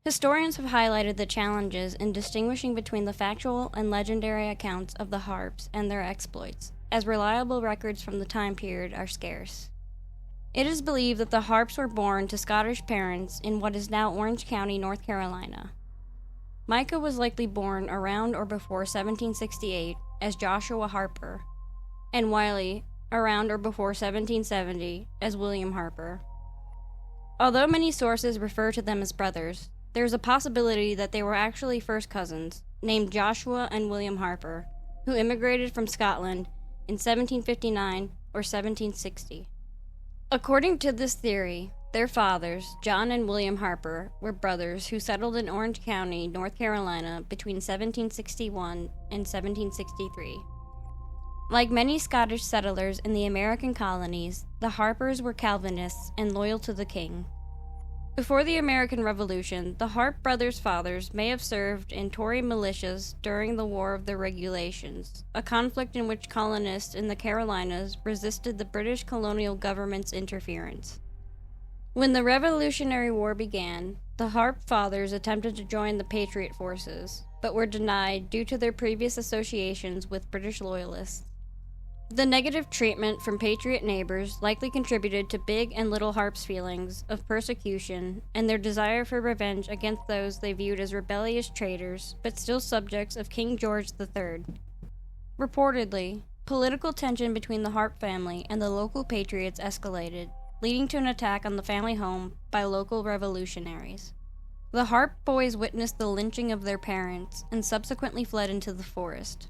Historians have highlighted the challenges in distinguishing between the factual and legendary accounts of the Harpes and their exploits, as reliable records from the time period are scarce. It is believed that the Harpes were born to Scottish parents in what is now Orange County, North Carolina. Micah was likely born around or before 1768 as Joshua Harpe, and Wiley around or before 1770 as William Harpe. Although many sources refer to them as brothers, there is a possibility that they were actually first cousins, named Joshua and William Harpe, who immigrated from Scotland in 1759 or 1760. According to this theory, their fathers, John and William Harpe, were brothers who settled in Orange County, North Carolina between 1761 and 1763. Like many Scottish settlers in the American colonies, the Harpers were Calvinists and loyal to the king. Before the American Revolution, the Harpe brothers' fathers may have served in Tory militias during the War of the Regulations, a conflict in which colonists in the Carolinas resisted the British colonial government's interference. When the Revolutionary War began, the Harpe fathers attempted to join the Patriot forces, but were denied due to their previous associations with British loyalists. The negative treatment from Patriot neighbors likely contributed to Big and Little Harpe's feelings of persecution and their desire for revenge against those they viewed as rebellious traitors, but still subjects of King George III. Reportedly, political tension between the Harpe family and the local Patriots escalated, leading to an attack on the family home by local revolutionaries. The Harpe boys witnessed the lynching of their parents and subsequently fled into the forest.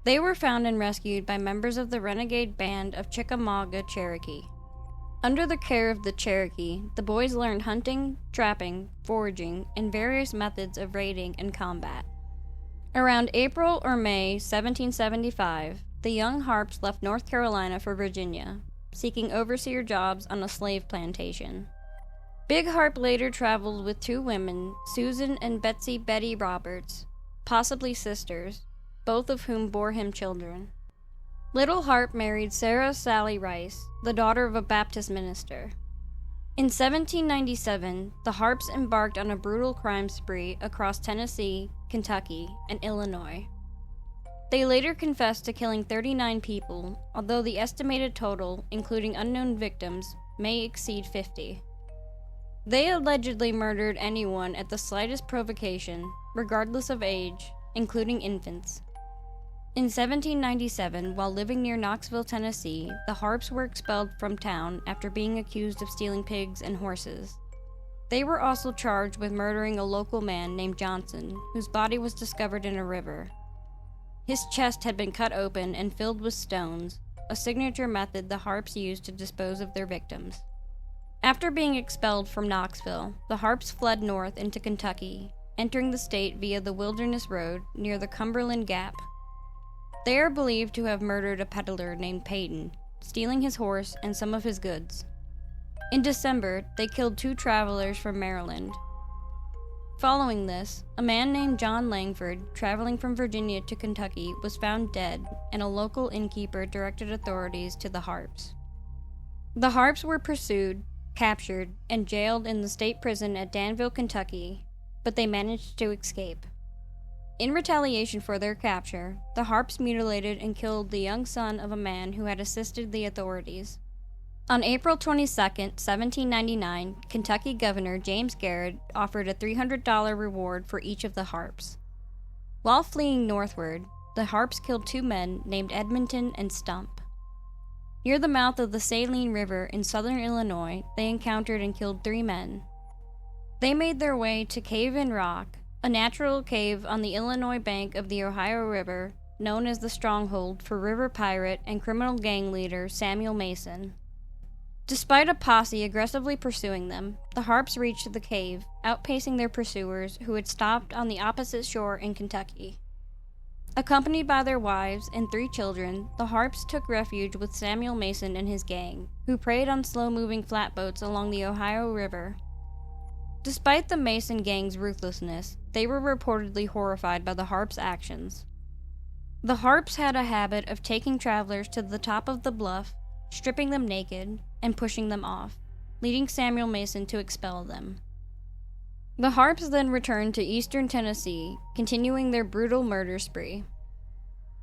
They were found and rescued by members of the renegade band of Chickamauga Cherokee. Under the care of the Cherokee, the boys learned hunting, trapping, foraging, and various methods of raiding and combat. Around April or May 1775, the young Harpes left North Carolina for Virginia, seeking overseer jobs on a slave plantation. Big Harpe later traveled with two women, Susan and Betsy Betty Roberts, possibly sisters, both of whom bore him children. Little Harpe married Sarah Sally Rice, the daughter of a Baptist minister. In 1797, the Harpes embarked on a brutal crime spree across Tennessee, Kentucky, and Illinois. They later confessed to killing 39 people, although the estimated total, including unknown victims, may exceed 50. They allegedly murdered anyone at the slightest provocation, regardless of age, including infants. In 1797, while living near Knoxville, Tennessee, the Harpes were expelled from town after being accused of stealing pigs and horses. They were also charged with murdering a local man named Johnson, whose body was discovered in a river. His chest had been cut open and filled with stones, a signature method the Harpes used to dispose of their victims. After being expelled from Knoxville, the Harpes fled north into Kentucky, entering the state via the Wilderness Road near the Cumberland Gap. They are believed to have murdered a peddler named Peyton, stealing his horse and some of his goods. In December, they killed 2 travelers from Maryland. Following this, a man named John Langford, traveling from Virginia to Kentucky, was found dead, and a local innkeeper directed authorities to the Harpes. The Harpes were pursued, captured, and jailed in the state prison at Danville, Kentucky, but they managed to escape. In retaliation for their capture, the Harpes mutilated and killed the young son of a man who had assisted the authorities. On April 22, 1799, Kentucky Governor James Garrett offered a $300 reward for each of the Harpes. While fleeing northward, the Harpes killed 2 men named Edmonton and Stump. Near the mouth of the Saline River in southern Illinois, they encountered and killed 3 men. They made their way to Cave in Rock, a natural cave on the Illinois bank of the Ohio River, known as the stronghold for river pirate and criminal gang leader Samuel Mason. Despite a posse aggressively pursuing them, the Harpes reached the cave, outpacing their pursuers, who had stopped on the opposite shore in Kentucky. Accompanied by their wives and 3 children, the Harpes took refuge with Samuel Mason and his gang, who preyed on slow-moving flatboats along the Ohio River. Despite the Mason gang's ruthlessness, they were reportedly horrified by the Harpes' actions. The Harpes had a habit of taking travelers to the top of the bluff, stripping them naked, and pushing them off, leading Samuel Mason to expel them. The Harpes then returned to eastern Tennessee, continuing their brutal murder spree.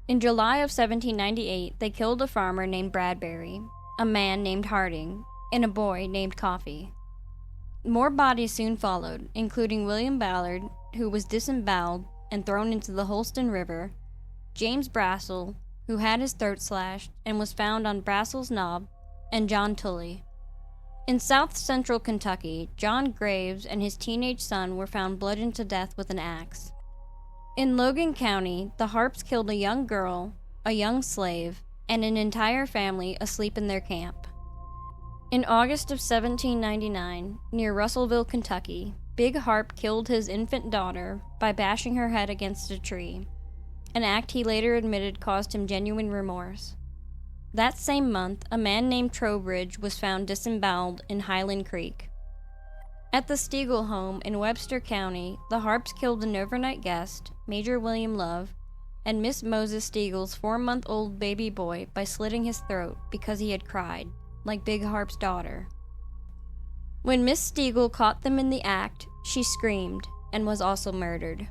In July of 1798, they killed a farmer named Bradbury, a man named Harding, and a boy named Coffee. More bodies soon followed, including William Ballard, who was disemboweled and thrown into the Holston River, James Brassel, who had his throat slashed and was found on Brassel's Knob, and John Tully. In south-central Kentucky, John Graves and his teenage son were found bludgeoned to death with an axe. In Logan County, the Harpes killed a young girl, a young slave, and an entire family asleep in their camp. In August of 1799, near Russellville, Kentucky, Big Harpe killed his infant daughter by bashing her head against a tree, an act he later admitted caused him genuine remorse. That same month, a man named Trowbridge was found disemboweled in Highland Creek. At the Stegall home in Webster County, the Harpes killed an overnight guest, Major William Love, and Miss Moses Stegall's 4-month-old baby boy by slitting his throat because he had cried, like Big Harpe's daughter. When Miss Stegall caught them in the act, she screamed and was also murdered.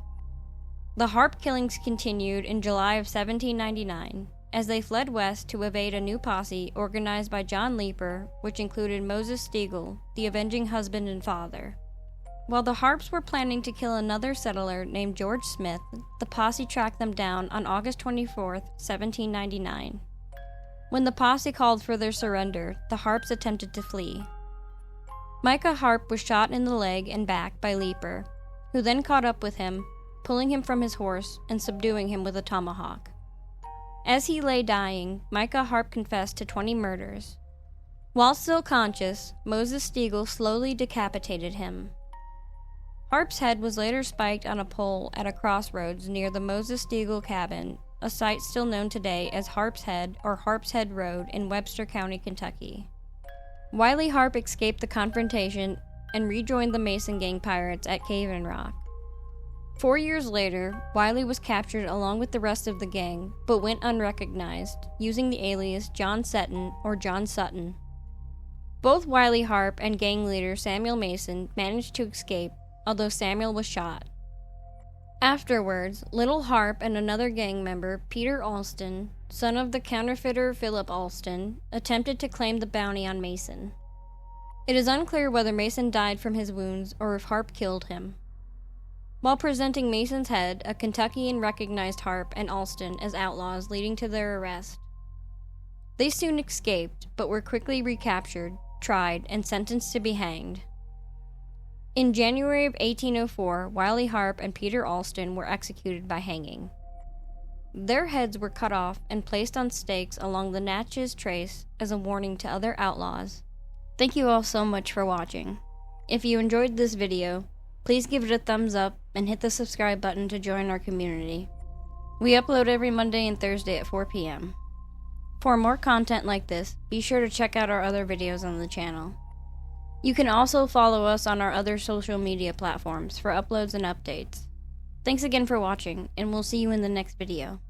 The Harpe killings continued in July of 1799, as they fled west to evade a new posse organized by John Leeper, which included Moses Stegall, the avenging husband and father. While the Harpes were planning to kill another settler named George Smith, the posse tracked them down on August 24, 1799. When the posse called for their surrender, the Harpes attempted to flee. Micah Harpe was shot in the leg and back by Leeper, who then caught up with him, pulling him from his horse and subduing him with a tomahawk. As he lay dying, Micah Harpe confessed to 20 murders. While still conscious, Moses Stegall slowly decapitated him. Harpe's head was later spiked on a pole at a crossroads near the Moses Stegall cabin, a site still known today as Harpe's Head or Harpe's Head Road in Webster County, Kentucky. Wiley Harpe escaped the confrontation and rejoined the Mason Gang pirates at Cave-in Rock. 4 years later, Wiley was captured along with the rest of the gang, but went unrecognized, using the alias John Seton or John Sutton. Both Wiley Harpe and gang leader Samuel Mason managed to escape, although Samuel was shot. Afterwards, Little Harpe and another gang member, Peter Alston, son of the counterfeiter Philip Alston, attempted to claim the bounty on Mason. It is unclear whether Mason died from his wounds or if Harpe killed him. While presenting Mason's head, a Kentuckian recognized Harpe and Alston as outlaws, leading to their arrest. They soon escaped, but were quickly recaptured, tried, and sentenced to be hanged. In January of 1804, Wiley Harpe and Peter Alston were executed by hanging. Their heads were cut off and placed on stakes along the Natchez Trace as a warning to other outlaws. Thank you all so much for watching. If you enjoyed this video, please give it a thumbs up and hit the subscribe button to join our community. We upload every Monday and Thursday at 4 p.m. For more content like this, be sure to check out our other videos on the channel. You can also follow us on our other social media platforms for uploads and updates. Thanks again for watching, and we'll see you in the next video.